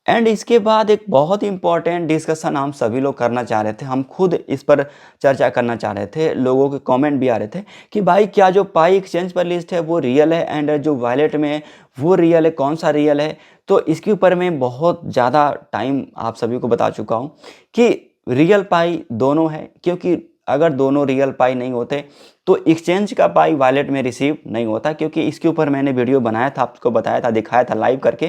And इसके बाद एक बहुत इंपॉर्टेंट डिस्कशन हम सभी लोग करना चाह रहे थे, हम खुद इस पर चर्चा करना चाह रहे थे, लोगों के कमेंट भी आ रहे थे कि भाई क्या जो पाई एक्सचेंज पर लिस्ट है वो रियल है एंड जो वॉलेट में है वो रियल है, कौन सा रियल है। तो इसके ऊपर मैं बहुत ज़्यादा टाइम आप सभी को बता चुका हूँ कि रियल पाई दोनों है, क्योंकि अगर दोनों रियल पाई नहीं होते तो एक्सचेंज का पाई वॉलेट में रिसीव नहीं होता, क्योंकि इसके ऊपर मैंने वीडियो बनाया था, आपको बताया था, दिखाया था लाइव करके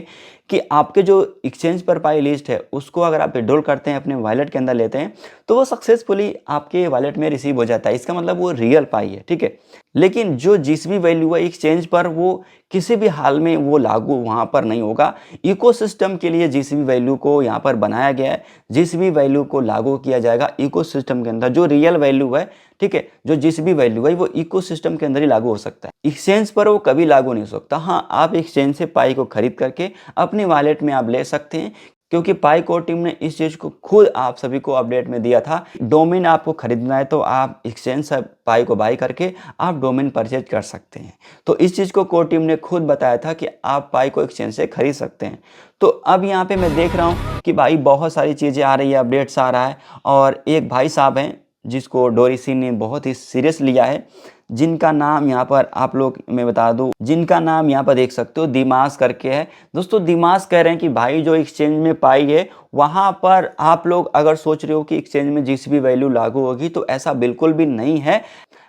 कि आपके जो एक्सचेंज पर पाई लिस्ट है उसको अगर आप विड्रॉल करते हैं, अपने वॉलेट के अंदर लेते हैं, तो वो सक्सेसफुली आपके वॉलेट में रिसीव हो जाता है। इसका मतलब वो रियल पाई है, ठीक है। लेकिन जो जिस भी वैल्यू है एक्सचेंज पर वो किसी भी हाल में वो लागू वहाँ पर नहीं होगा। इकोसिस्टम के लिए जिस भी वैल्यू को यहाँ पर बनाया गया है, जिस भी वैल्यू को लागू किया जाएगा इकोसिस्टम के अंदर, जो रियल वैल्यू है, ठीक है, जो जिस भी वैल्यू है वो इकोसिस्टम के अंदर ही लागू हो सकता है, एक्सचेंज पर वो कभी लागू नहीं हो सकता। हाँ, आप एक्सचेंज से पाई को खरीद करके अपनी वॉलेट में आप ले सकते हैं, क्योंकि पाई कोर टीम ने इस चीज़ को खुद आप सभी को अपडेट में दिया था। डोमेन आपको खरीदना है तो आप एक्सचेंज से पाई को बाई करके आप डोमेन परचेज कर सकते हैं। तो इस चीज़ को कोर टीम ने खुद बताया था कि आप पाई को एक्सचेंज से खरीद सकते हैं। तो अब यहाँ पे मैं देख रहा हूँ कि भाई बहुत सारी चीज़ें आ रही है, अपडेट्स आ रहा है, और एक भाई साहब हैं जिसको डोरीसी ने बहुत ही सीरियस लिया है, जिनका नाम यहाँ पर आप लोग मैं बता दूं, जिनका नाम यहाँ पर देख सकते हो दिमाग करके है। दोस्तों दिमाग कह रहे हैं कि भाई जो एक्सचेंज में पाई है वहाँ पर आप लोग अगर सोच रहे हो कि एक्सचेंज में जिस भी वैल्यू लागू होगी, तो ऐसा बिल्कुल भी नहीं है।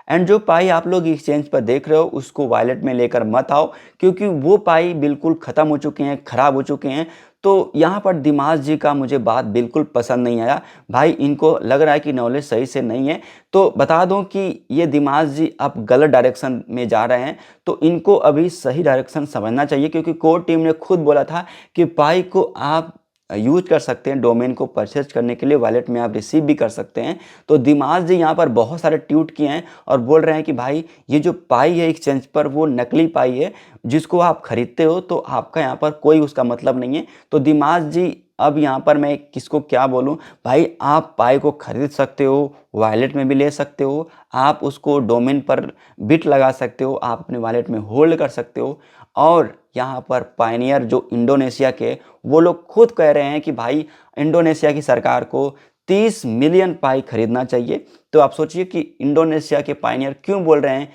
एंड जो पाई आप लोग एक्सचेंज पर देख रहे हो उसको वॉलेट में लेकर मत आओ, क्योंकि वो पाई बिल्कुल ख़त्म हो चुके हैं, ख़राब हो चुके हैं। तो यहाँ पर दिमाग जी का मुझे बात बिल्कुल पसंद नहीं आया। भाई इनको लग रहा है कि नॉलेज सही से नहीं है। तो बता दूं कि ये दिमाग जी अब गलत डायरेक्शन में जा रहे हैं, तो इनको अभी सही डायरेक्शन समझना चाहिए, क्योंकि कोर टीम ने खुद बोला था कि पाई को आप यूज कर सकते हैं डोमेन को परचेज करने के लिए, वॉलेट में आप रिसीव भी कर सकते हैं। तो दिमाग जी यहाँ पर बहुत सारे ट्वीट किए हैं और बोल रहे हैं कि भाई ये जो पाई है एक्सचेंज पर वो नकली पाई है, जिसको आप खरीदते हो तो आपका यहाँ पर कोई उसका मतलब नहीं है। तो दिमाग जी अब यहाँ पर मैं किसको क्या बोलूँ, भाई आप पाई को खरीद सकते हो, वॉलेट में भी ले सकते हो, आप उसको डोमेन पर बिट लगा सकते हो, आप अपने वॉलेट में होल्ड कर सकते हो। और यहाँ पर पायनियर जो इंडोनेशिया के, वो लोग खुद कह रहे हैं कि भाई इंडोनेशिया की सरकार को 30 मिलियन पाई खरीदना चाहिए। तो आप सोचिए कि इंडोनेशिया के पायनियर क्यों बोल रहे हैं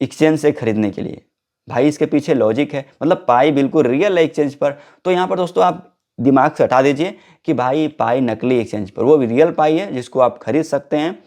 एक्सचेंज से खरीदने के लिए। भाई इसके पीछे लॉजिक है, मतलब पाई बिल्कुल रियल है एक्सचेंज पर। तो यहाँ पर दोस्तों आप दिमाग से हटा दीजिए कि भाई पाई नकली एक्सचेंज पर, वो भी रियल पाई है जिसको आप खरीद सकते हैं।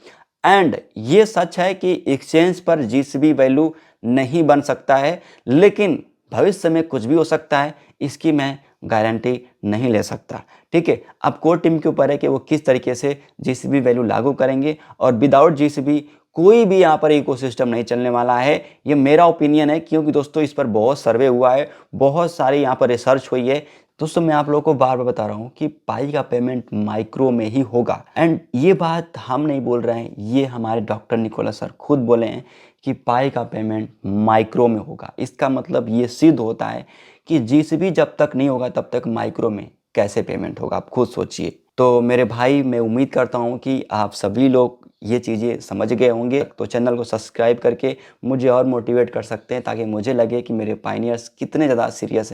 एंड ये सच है कि एक्सचेंज पर जिस भी वैल्यू नहीं बन सकता है, लेकिन भविष्य में कुछ भी हो सकता है, इसकी मैं गारंटी नहीं ले सकता, ठीक है। अब कोर टीम के ऊपर है कि वो किस तरीके से जीसीबी वैल्यू लागू करेंगे, और विदाउट जीसीबी कोई भी यहाँ पर इकोसिस्टम नहीं चलने वाला है। ये मेरा ओपिनियन है, क्योंकि दोस्तों इस पर बहुत सर्वे हुआ है, बहुत सारी यहाँ पर रिसर्च हुई है। दोस्तों मैं आप लोगों को बार बार बता रहा हूँ कि पाई का पेमेंट माइक्रो में ही होगा। एंड ये बात हम नहीं बोल रहे हैं, ये हमारे डॉक्टर निकोलस सर खुद बोले हैं कि पाई का पेमेंट माइक्रो में होगा। इसका मतलब ये सिद्ध होता है कि जीसीबी जब तक नहीं होगा तब तक माइक्रो में कैसे पेमेंट होगा, आप खुद सोचिए। तो मेरे भाई मैं उम्मीद करता हूँ कि आप सभी लोग ये चीज़ें समझ गए होंगे। तो चैनल को सब्सक्राइब करके मुझे और मोटिवेट कर सकते हैं, ताकि मुझे लगे कि मेरे पायनियर्स कितने ज़्यादा सीरियस हैं।